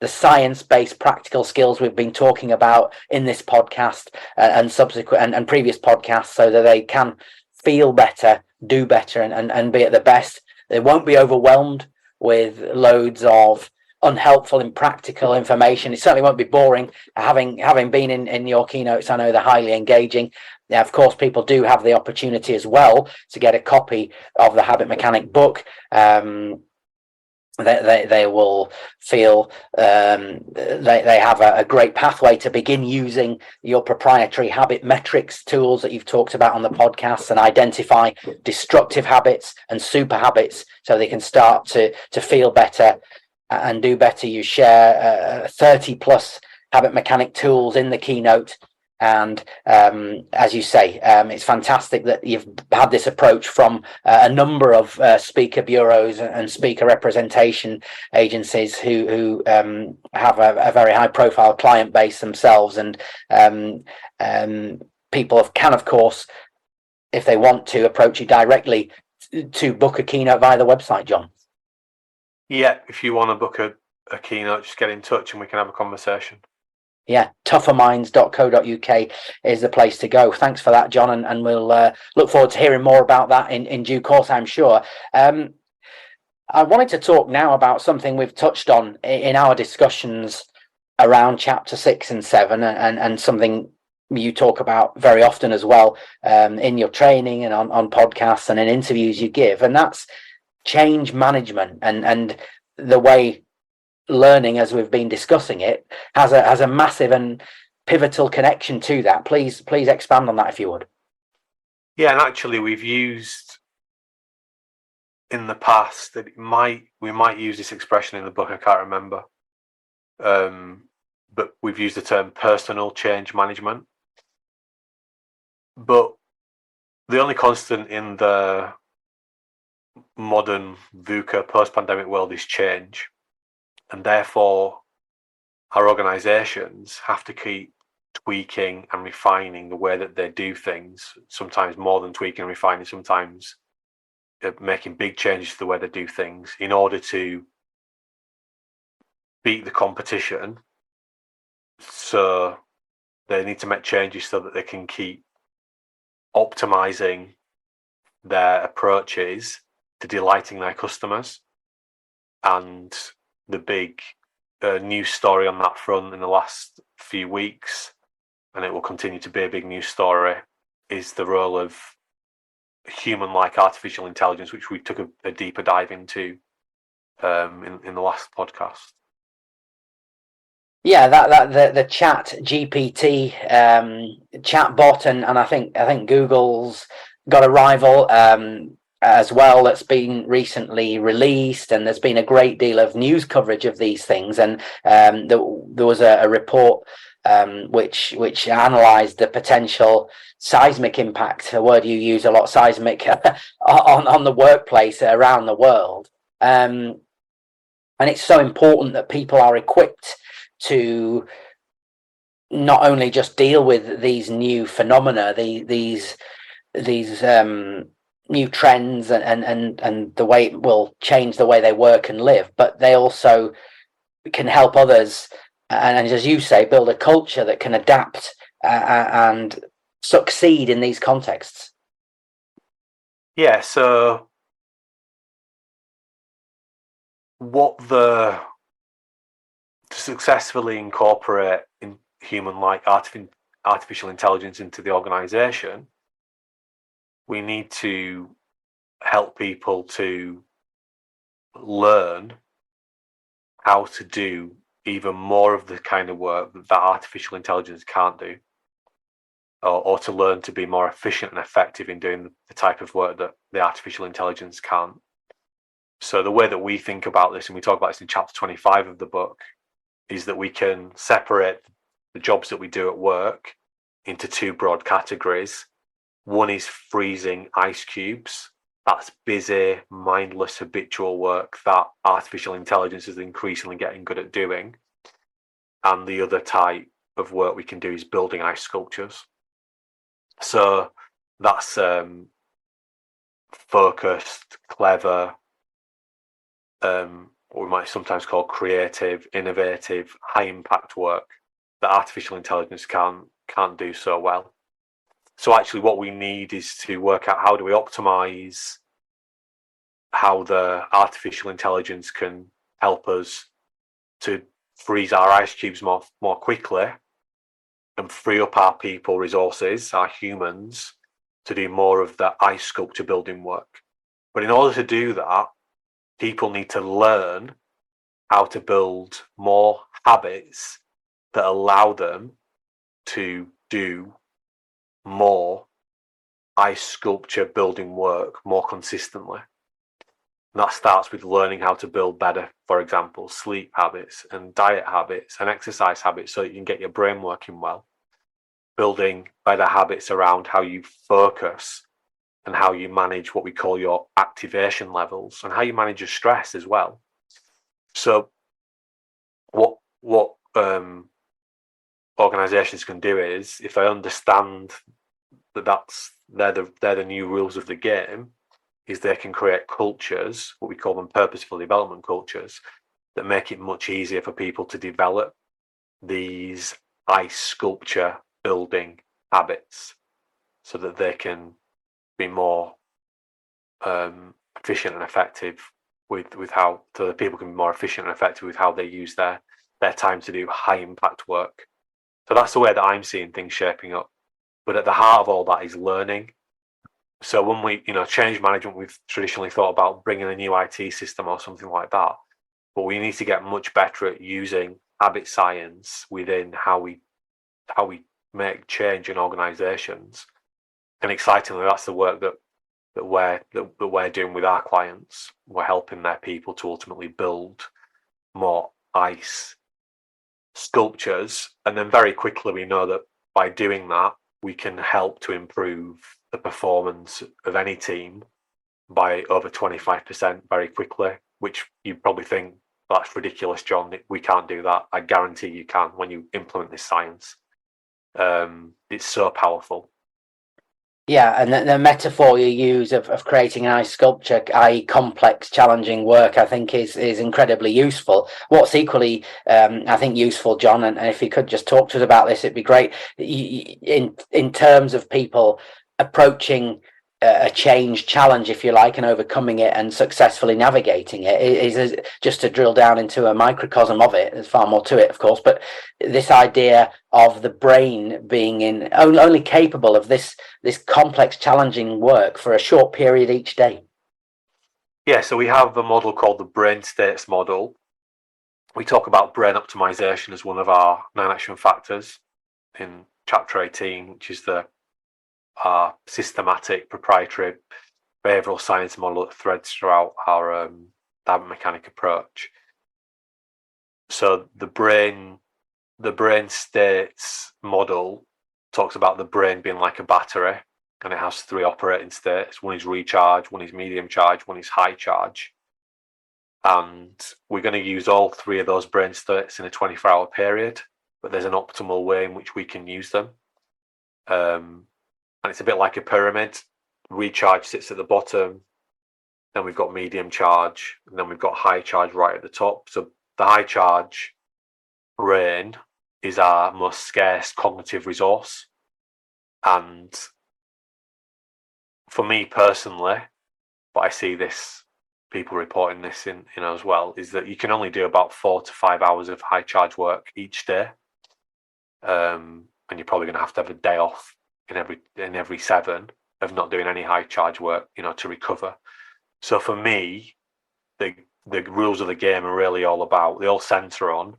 science-based practical skills we've been talking about in this podcast and subsequent and previous podcasts, so that they can feel better, do better, and be at the best. They won't be overwhelmed with loads of unhelpful, impractical information. It certainly won't be boring. Having been in your keynotes, I know they're highly engaging. Now, of course, people do have the opportunity as well to get a copy of the Habit Mechanic book. They will feel they have a great pathway to begin using your proprietary habit metrics tools that you've talked about on the podcast, and identify destructive habits and super habits, so they can start to feel better and do better. You share 30 plus Habit Mechanic tools in the keynote. And as you say, it's fantastic that you've had this approach from a number of speaker bureaus and speaker representation agencies who have a very high profile client base themselves. And people can, of course, if they want to, approach you directly to book a keynote via the website, John. Yeah, if you want to book a keynote, just get in touch and we can have a conversation. Yeah, tougherminds.co.uk is the place to go. Thanks for that, John, and we'll look forward to hearing more about that in due course, I'm sure. I wanted to talk now about something we've touched on in our discussions around chapter 6 and 7, and something you talk about very often as well in your training and on podcasts and in interviews you give, and that's change management and the way learning, as we've been discussing it, has a massive and pivotal connection to that. Please expand on that, if you would. Yeah, and actually we've used in the past that we might use this expression in the book, I can't remember, but we've used the term personal change management. But the only constant in the modern VUCA post-pandemic world is change. And therefore, our organizations have to keep tweaking and refining the way that they do things, sometimes more than tweaking and refining, sometimes making big changes to the way they do things in order to beat the competition. So they need to make changes so that they can keep optimizing their approaches to delighting their customers. And the big news story on that front in the last few weeks, and it will continue to be a big news story, is the role of human-like artificial intelligence, which we took a deeper dive into in the last podcast. Yeah, that the Chat GPT chatbot, and I think Google's got a rival as well that's been recently released, and there's been a great deal of news coverage of these things. And there was a report which analysed the potential seismic impact, a word you use a lot, seismic, on the workplace around the world. And it's so important that people are equipped to not only just deal with these new phenomena, these new trends, and the way it will change the way they work and live, but they also can help others, and as you say, build a culture that can adapt and succeed in these contexts. Yeah, so to successfully incorporate human-like artificial intelligence into the organization, we need to help people to learn how to do even more of the kind of work that artificial intelligence can't do, or to learn to be more efficient and effective in doing the type of work that the artificial intelligence can't. So the way that we think about this, and we talk about this in chapter 25 of the book, is that we can separate the jobs that we do at work into two broad categories. One is freezing ice cubes. That's busy, mindless, habitual work that artificial intelligence is increasingly getting good at doing. And the other type of work we can do is building ice sculptures. So that's focused, clever, what we might sometimes call creative, innovative, high impact work that artificial intelligence can't do so well. So actually what we need is to work out how do we optimize how the artificial intelligence can help us to freeze our ice cubes more quickly and free up our people resources, our humans, to do more of the ice sculpture building work. But in order to do that, people need to learn how to build more habits that allow them to do more ice sculpture building work more consistently. And that starts with learning how to build better, for example, sleep habits and diet habits and exercise habits so that you can get your brain working well. Building better habits around how you focus and how you manage what we call your activation levels and how you manage your stress as well. So what organizations can do is, if they understand that they're the new rules of the game, is they can create cultures, what we call them purposeful development cultures, that make it much easier for people to develop these ice sculpture building habits so that they can be more efficient and effective with how, so that people can be more efficient and effective with how they use their time to do high impact work. So that's the way that I'm seeing things shaping up. But at the heart of all that is learning. So when we, change management, we've traditionally thought about bringing a new IT system or something like that. But we need to get much better at using habit science within how we make change in organizations. And excitingly, that's the work that we're doing with our clients. We're helping their people to ultimately build more ice sculptures. And then very quickly, we know that by doing that, we can help to improve the performance of any team by over 25% very quickly, which you probably think, that's ridiculous, John. We can't do that. I guarantee you can when you implement this science. It's so powerful. Yeah, and the metaphor you use of creating an ice sculpture, i.e. complex, challenging work, I think is incredibly useful. What's equally, I think, useful, John, and if you could just talk to us about this, it'd be great, in terms of people approaching a change challenge, if you like, and overcoming it and successfully navigating it, is just to drill down into a microcosm of it. There's far more to it, of course, but this idea of the brain being only capable of this complex, challenging work for a short period each day. Yeah, so we have a model called the brain states model. We talk about brain optimization as one of our 9 action factors in chapter 18, which is our systematic proprietary behavioral science model that threads throughout our mechanic approach. So the brain states model talks about the brain being like a battery, and it has 3 operating states. One is recharge, one is medium charge, one is high charge. And we're going to use all 3 of those brain states in a 24-hour period, but there's an optimal way in which we can use them. And it's a bit like a pyramid. Recharge sits at the bottom, then we've got medium charge, and then we've got high charge right at the top. So the high charge brain is our most scarce cognitive resource. And for me personally, but I see this, people reporting this in as well, is that you can only do about 4 to 5 hours of high charge work each day. And you're probably going to have a day off in every 7 of not doing any high charge work, to recover. So for me, the rules of the game are really all about, they all center on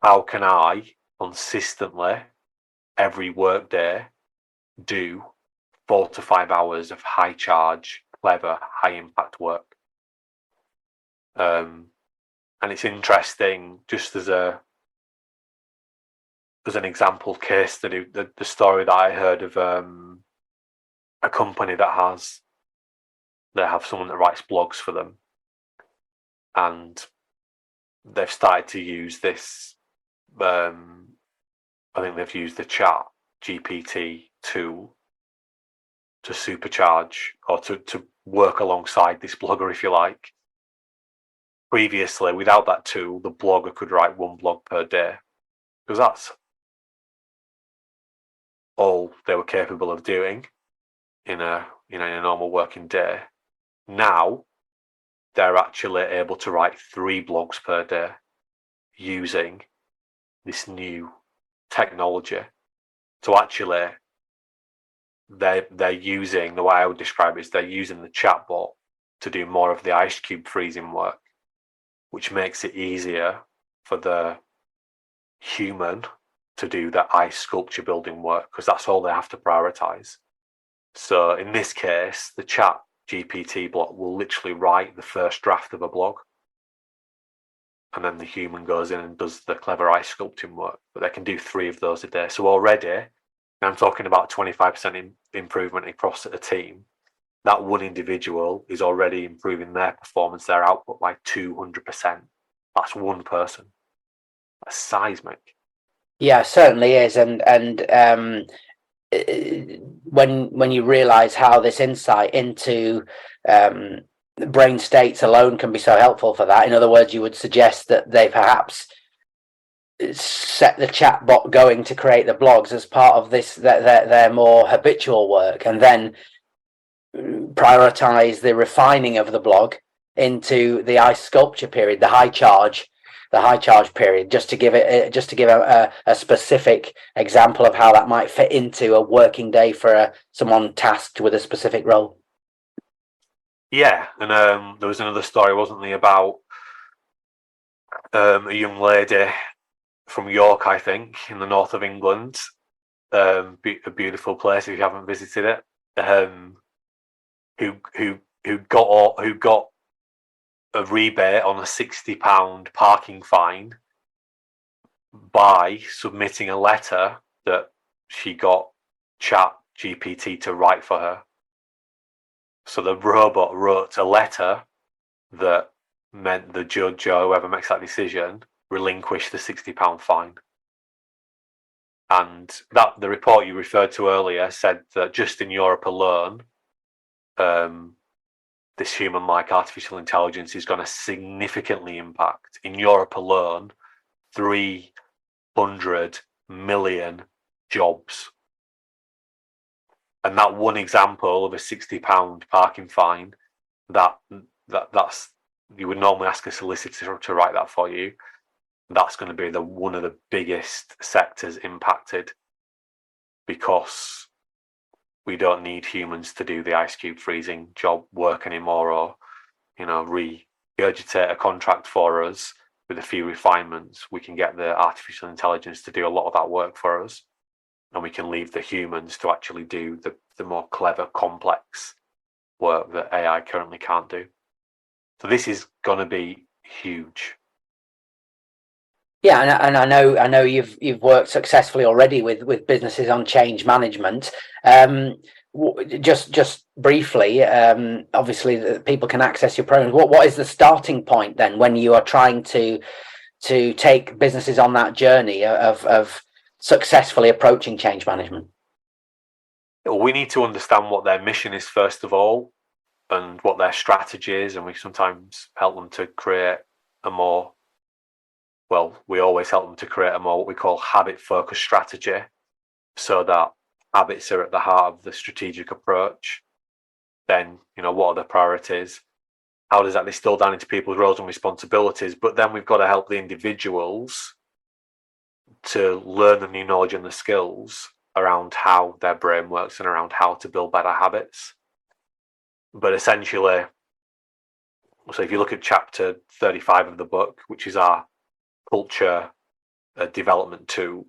how can I consistently every work day do 4 to 5 hours of high charge, clever, high impact work. And it's interesting, just as an example case study, the story that I heard of a company that have someone that writes blogs for them, and they've started to use this. I think they've used the Chat GPT tool to supercharge or to work alongside this blogger, if you like. Previously, without that tool, the blogger could write 1 blog per day, because that's all they were capable of doing in a normal working day. Now they're actually able to write 3 blogs per day using this new technology. So actually, they're using, the way I would describe it is, they're using the chatbot to do more of the ice cube freezing work, which makes it easier for the human to do the ice sculpture building work, because that's all they have to prioritize. So in this case, the Chat GPT bot will literally write the first draft of a blog, and then the human goes in and does the clever ice sculpting work. But they can do 3 of those a day. So already, I'm talking about 25% improvement across a team. That one individual is already improving their performance, their output by 200%. That's one person. That's seismic. Yeah, certainly is, and when you realise how this insight into brain states alone can be so helpful for that. In other words, you would suggest that they perhaps set the chatbot going to create the blogs as part of this, their more habitual work, and then prioritize the refining of the blog into the ice sculpture period, the high charge period, just to give a specific example of how that might fit into a working day for someone tasked with a specific role. Yeah, and there was another story, wasn't there, about a young lady from York, I think, in the north of England, a beautiful place if you haven't visited it, who got a rebate on a £60 parking fine by submitting a letter that she got Chat GPT to write for her. So the robot wrote a letter that meant the judge or whoever makes that decision relinquish the £60 fine. And that the report you referred to earlier said that just in Europe alone, this human-like artificial intelligence is going to significantly impact, in Europe alone, 300 million jobs. And that one example of a £60 parking fine, that's you would normally ask a solicitor to write that for you. That's going to be one of the biggest sectors impacted, because we don't need humans to do the ice cube freezing job work anymore, or regurgitate a contract for us with a few refinements. We can get the artificial intelligence to do a lot of that work for us, and we can leave the humans to actually do the more clever, complex work that AI currently can't do. So this is going to be huge. Yeah, and I know you've worked successfully already with businesses on change management. Just briefly, obviously people can access your programs. What is the starting point then when you are trying to take businesses on that journey of successfully approaching change management? We need to understand what their mission is first of all, and what their strategy is, and we sometimes help them to create we always help them to create a more what we call habit-focused strategy, so that habits are at the heart of the strategic approach. Then, what are the priorities? How does that distill down into people's roles and responsibilities? But then we've got to help the individuals to learn the new knowledge and the skills around how their brain works and around how to build better habits. But essentially, so if you look at chapter 35 of the book, which is our culture development tool,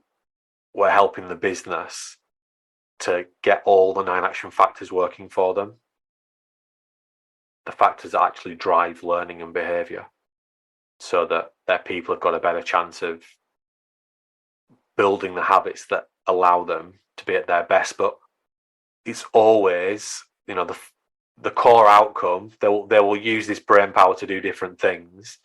we're helping the business to get all the 9 action factors working for them. The factors that actually drive learning and behavior, so that their people have got a better chance of building the habits that allow them to be at their best. But it's always, the core outcome. They will use this brain power to do different things,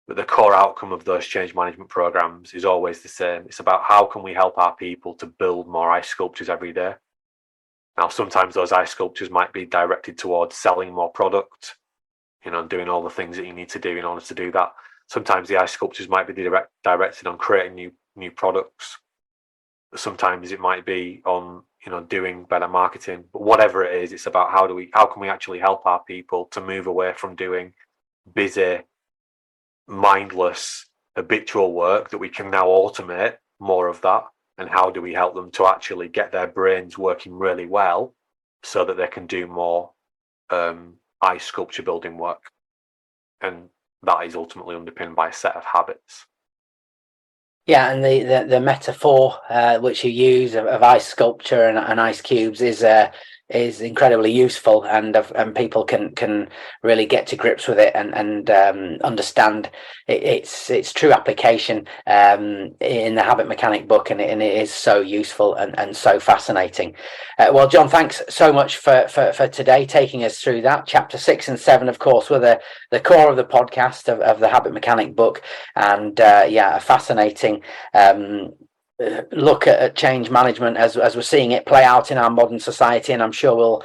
but the core outcome of those change management programs is always the same. It's about how can we help our people to build more ice sculptures every day. Now, sometimes those ice sculptures might be directed towards selling more product, and doing all the things that you need to do in order to do that. Sometimes the ice sculptures might be directed on creating new products. Sometimes it might be on doing better marketing. But whatever it is, it's about how can we actually help our people to move away from doing busy, mindless, habitual work that we can now automate more of that, and how do we help them to actually get their brains working really well so that they can do more ice sculpture building work, and that is ultimately underpinned by a set of habits. Yeah, and the metaphor which you use of ice sculpture and ice cubes is incredibly useful, and people can really get to grips with it and understand its true application in the Habit Mechanic book, and it is so useful and so fascinating. Well, Jon, thanks so much for today, taking us through that. Chapter 6 and 7, of course, were the core of the podcast of the Habit Mechanic book, and a fascinating look at change management as we're seeing it play out in our modern society. And I'm sure we'll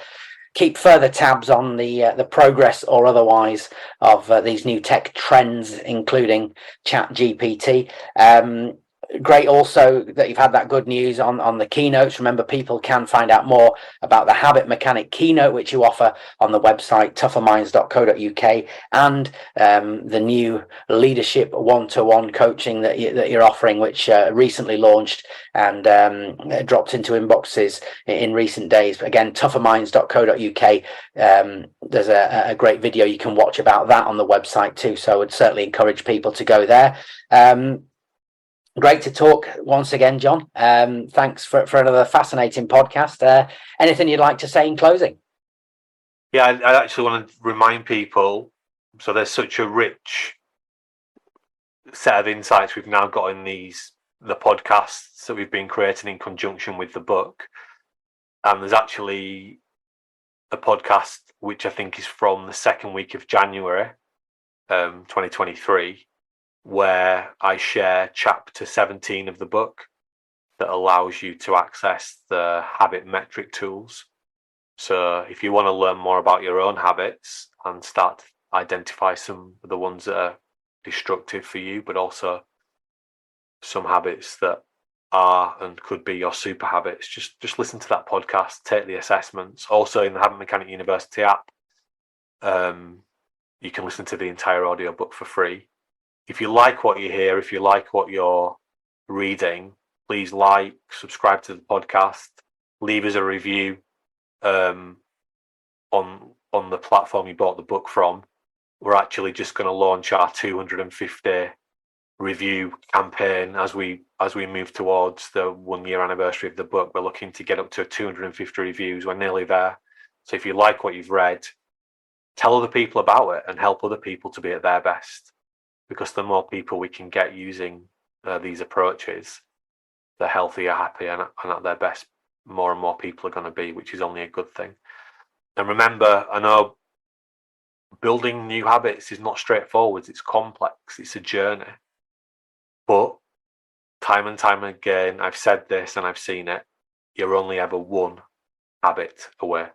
keep further tabs on the progress or otherwise of these new tech trends, including ChatGPT. Great also that you've had that good news on the keynotes. Remember, people can find out more about the Habit Mechanic keynote, which you offer on the website tougherminds.co.uk, and the new leadership one-to-one coaching that you're offering, which recently launched and dropped into inboxes in recent days. Again, tougherminds.co.uk. There's a great video you can watch about that on the website too, so I would certainly encourage people to go there. Great to talk once again, Jon. Thanks for another fascinating podcast. Anything you'd like to say in closing? Yeah, I actually want to remind people, so there's such a rich set of insights we've now got in the podcasts that we've been creating in conjunction with the book. And there's actually a podcast which I think is from the second week of January 2023, where I share chapter 17 of the book, that allows you to access the habit metric tools. So if you want to learn more about your own habits and start to identify some of the ones that are destructive for you, but also some habits that are and could be your super habits, just listen to that podcast, take the assessments. Also in the Habit Mechanic University app, you can listen to the entire audiobook for free. If you like what you hear, if you like what you're reading, please like, subscribe to the podcast, leave us a review on the platform you bought the book from. We're actually just going to launch our 250 review campaign as we move towards the 1 year anniversary of the book. We're looking to get up to 250 reviews. We're nearly there. So if you like what you've read, tell other people about it and help other people to be at their best, because the more people we can get using these approaches, the healthier, happier, and at their best more and more people are going to be, which is only a good thing. And remember, I know building new habits is not straightforward. It's complex. It's a journey. But time and time again, I've said this and I've seen it, you're only ever one habit away.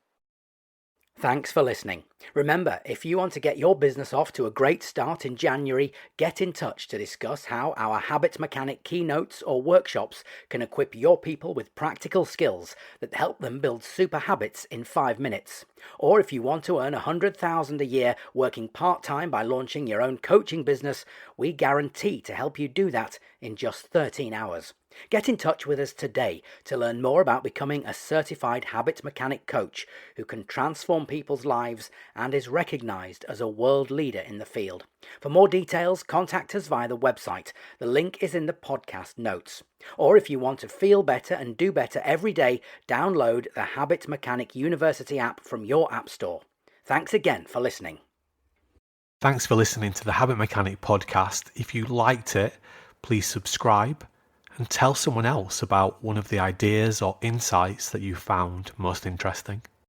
Thanks for listening. Remember, if you want to get your business off to a great start in January, get in touch to discuss how our Habit Mechanic keynotes or workshops can equip your people with practical skills that help them build super habits in 5 minutes. Or if you want to earn $100,000 a year working part-time by launching your own coaching business, we guarantee to help you do that in just 13 hours. Get in touch with us today to learn more about becoming a certified habit mechanic coach who can transform people's lives and is recognized as a world leader in the field. For more details, contact us via the website. The link is in the podcast notes. Or if you want to feel better and do better every day, download the Habit Mechanic University app from your app store. Thanks again for listening. Thanks for listening to the Habit Mechanic podcast. If you liked it, please subscribe and tell someone else about one of the ideas or insights that you found most interesting.